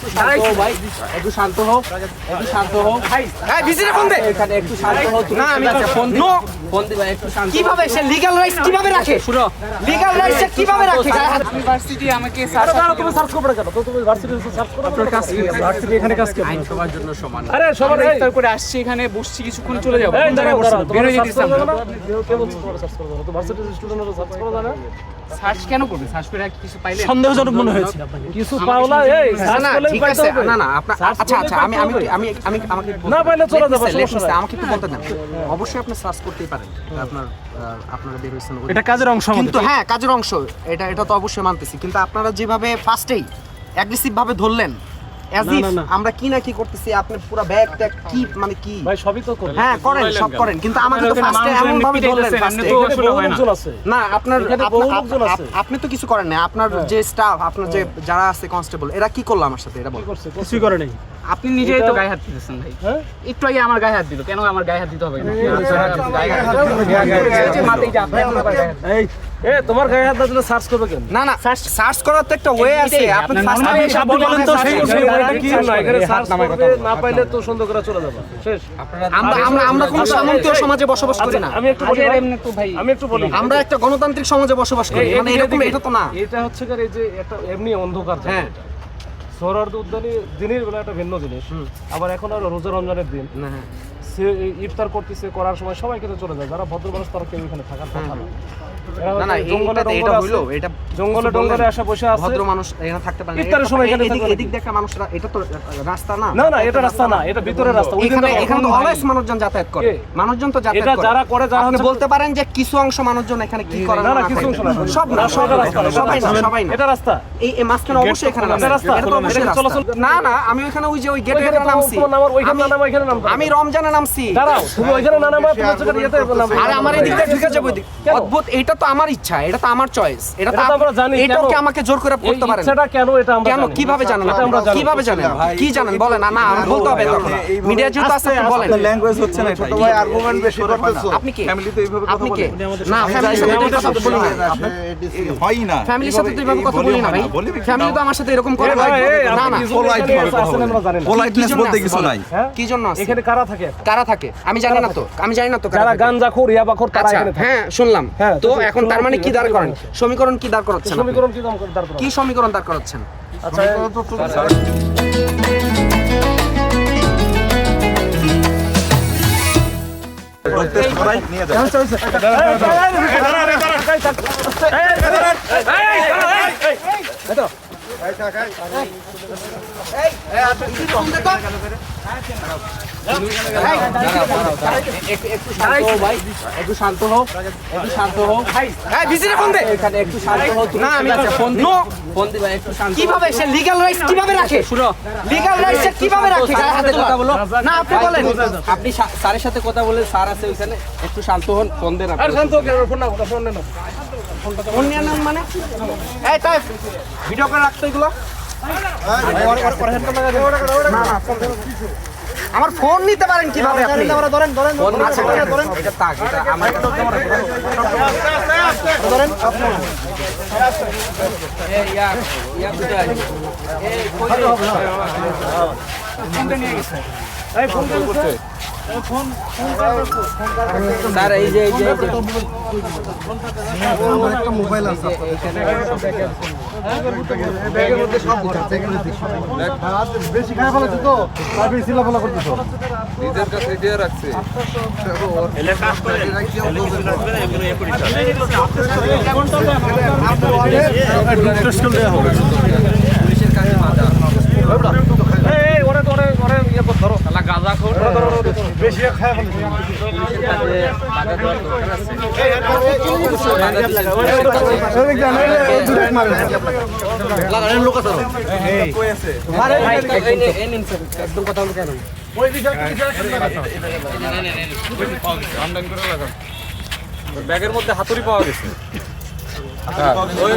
একটু শান্ত হও ভাই, একটু শান্ত হও, একটু শান্ত হও ভাই। এই ভিজিরে ফোন দে। এখানে একটু শান্ত হও। না আমি ফোন নো ফোন দিবা, একটু শান্ত হও। কিভাবে সে লিগ্যাল রাইটস কিভাবে রাখে? শুনো, লিগ্যাল রাইটস সে কিভাবে রাখে? ইউনিভার্সিটি আমাকে সার্চ তুমি সার্চ করবে কেন? তো তুমি ভার্সিটি সার্চ করো। আপনার কাজ কি? ভার্সিটি এখানে কাজ কি? আইন সবার জন্য সমান। আরে সবার এই ইফতার করে আসছি এখানে বসছি কিছুক্ষণ চলে যাবো। এই দাঁড়াও দাঁড়াও, বের হয়ে যেতে কে বলছো তোমার সার্চ করবে না? তো ভার্সিটি স্টুডেন্টরা সার্চ করো না? সার্চ কেন করবে? সার্চ করে কিছু পাইলে সন্দেহজনক মনে হয়েছে। কিছু পাওলা এই সার্চ না করলে ঠিক পাইতে আছে, হবে। না না আপনার আচ্ছা আচ্ছা আমি আমি আমি আমি আমাকে না পাইলে চলে যাবে, সমস্যা নাই। আমাকে একটু বলতে দেন। অবশ্যই আপনি সার্চ করতেই পারেন, আপনার আপনারা বের হইছেন এটা কাজের অংশ আমাদের। কিন্তু হ্যাঁ কাজের অংশ, এটা তো অবশ্যই মানতেছি, কিন্তু আপনারা যেভাবে ফার্স্টেই অ্যাগ্রেসিভ ভাবে ধরলেন as if না। আমরা কি না কি করতেছি, আপনি পুরো ব্যাগ ট্যাগ কি মানে কি ভাই সবই তো করি। হ্যাঁ করেন সব করেন, কিন্তু আমাকে তো ফার্স্টে এমন ভাবে ধরলেন ফার্স্টে এখানে বহু লোকজন আছে। না আপনার এখানে বহু লোকজন আছে। আপনি তো কিছু করেন না, আপনার যে স্টাফ আপনার যে যারা আছে কনস্টেবল এরা কি করলো আমার সাথে, এটা কি বল। করছে? কিছুই করে নাই। আপনি নিজেই তো গায়ে হাত দিতেছেন ভাই। হ্যাঁ? একটু আগে আমার গায়ে হাত দিল, কেন আমার গায়ে হাত দিতে হবে না? এই যে মাথায় যে আপনি আমার গায়ে হাত এই তোমার গায়ে হাত দিলে সার্চ করবে কেন? না না সার্চ করার তো একটা ওয়ে আছে, আপনি আপনার ফার্স্ট normally আপনি বলেন তো সেই ওয়েটা কি? না এখানে হাত সার্চ নামায় করবে, কথা বলো। না পাইলে তো সন্দেহ করে চলে যাবে। শেষ। আমরা কোনো সামন্তীয় সমাজে বসবাস করি না, আমি একটু বলি ভাই। এমনি তো ভাই আমি একটু বলি। আমরা একটা গণতান্ত্রিক সমাজে বসবাস করি, মানে এরকম এটা তো না। এটা হচ্ছে কি এই যে একটা এমনি অন্ধকার জায়গা হ্যাঁ। এটা। সোহরাওয়ার্দী উদ্যানে দিনের বেলা একটা ভিন্ন জিনিস, আবার এখন আর রোজা রমজানের দিন না, হ্যাঁ। সে ইফতার করতেছে, করার সময় সবাই কিন্তু চলে যায়, যারা ভদ্র মানুষ তারা কেউ এখানে থাকার কথা না। এরা না না হয়তো জঙ্গলে এটা টঙ্গলে হইলো, আছে, এটা জঙ্গলে টঙ্গলে আসা বসে আছে। ভদ্র মানুষ এখানে থাকতে পারে না। ইফতারের সময় এখানে এদিক থাকতে এদিক দিয়ে একটা মানুষরা, এটা তো রাস্তা না। না না এটা রাস্তা না, এটা ভিতরের রাস্তা। ওই এখানে দিন তো এখানে তো এখন অলওয়েজ মানুষজন যাতায়াত করে, কে? মানুষজন তো যাতায়াত এটা করে। যারা করে, যারা আপনি হচ্ছে- বলতে পারেন যে কিছু অংশ মানুষজন এখানে কি করে না না না কিছু করে। অংশ না, সব না, সব এটা রাস্তা, সবাই না, সবাই না। এটা রাস্তা। এই মাঝখানে অবশ্যই এখানে এটা রাস্তা। এটা তো অবশ্যই এটা রাস্তা। চলাচল- না না আমি ওইখানে ওই যে ওই গেটে ওইখানে তো নামছি, তোমার নামার- ওইখানে না নামা, এখানে নামতে হবে। আমি রমজানে নামছি। দাঁড়াও, তুমি ওইখানে না নামা, তুমি হচ্ছে ইয়েতে নামবে। আরে আমার এদিক দিয়ে ঢুকে যাবো এদিক। কেন? অদ্ভুত, এটা তো আমার ইচ্ছা, এটা তো আমার চয়েস, এটা তো এটা তো আমরা জানি, এটাও কেন? কি আমাকে জোর করে এই করতে পারেন? ইচ্ছাটা কেন এটা আমরা কেন জানি। কিভাবে জানেন? এটা আমরা জানি। কিভাবে জানেন? কি জানেন বলেন? না না বলতে হবে তখন। মিডিয়া যেহেতু আছে আপনি বলেন। ল্যাঙ্গুয়েজ হচ্ছে না ছোট ভাই, আর্গুমেন্ট বেশি করতেছো। আপনি কি? ফ্যামিলিতে এইভাবে কথা আপনি বলে কে? না ফ্যামিলির সাথে তো কথা বলি না। হয় না। ফ্যামিলির সাথে তো এইভাবে কথা বলি না ভাই। বলবি কি? ফ্যামিলি তো আমার সাথে এরকম করে না। এই, না আপনি না কিছু polite এখানে ভাবে কথা আছেন আমরা জানি না। পোলাইটনেস কি জন্য বলতে আছে কিছু বলেন? নাই। হ্যাঁ? কি জন্য আছে? এখানে কারা থাকে? কারা থাকে? আমি জানি না তো, আমি জানি না তো কারা যারা থাকে। গাঞ্জাখোর, ইয়াবাখোর তারা আচ্ছা এখানে থাকে। হ্যাঁ শুনলাম। হ্যাঁ, তো তো এখন তার মানে কি দাঁড় করেন? সমীকরণ কি দাঁড় করাচ্ছেন? আপনি? সমীকরণ কি দাম করে দাঁড় করাবো? কি সমীকরণ দাঁড় করাচ্ছেন? আচ্ছা নিয়ে যাও। একটু শান্ত হও ভাই, একটু শান্ত হও, একটু শান্ত হও ভাই। এই ভিজিরে ফোন দে। এখানে একটু শান্ত হও। না আমি ফোন নো ফোন দিবা, একটু শান্ত হও। কিভাবে সে লিগ্যাল রাইটস কিভাবে রাখে? শুনো, লিগ্যাল রাইটস সে কিভাবে রাখে? গায়ে হাতে কথা বলো। না আপনি বলেন। আপনি স্যারের সাথে কথা বলে, স্যার আছে ওইখানে, একটু শান্ত হন, ফোন দেন আপনি। আর শান্ত হোক, ফোন না, ফোন না। ফোন নিয়ে নেন মানে? এই তাই ভিডিও করে রাখতো এগুলো। না, না, ফোন দেন। আমার ফোন নিতে পারেন কিভাবে আপনি? ফোন আচ্ছা, ধরেন, এটা তাক, এটা আমার কাছে এই ইয়া কোথায়? এই কই রে? ফোনটা নিয়ে গেছে। এই ফোন করছে। স্যার এই যে একটা মোবাইল আছে এইখানে ব্যাগের মধ্যে সব বেশি খারাপ হলো তো তাই বেশি লাফালা করতেছো নিজের কাছে দিয়ে রাখছে এলে কাজ করে পুলিশের কাছে বাধা। এই ওরে ইয়ে কর ধরো। শালা গাঁজাখোর। বেশি খারাপ হলো পুলিশের কাছে বাধা দেওয়ার দরকার আছে। লোক আছে এই নিন স্যার, একদম কথা বলতে কেন? ব্যাগের মধ্যে হাতুড়ি পাওয়া গেছে। ওই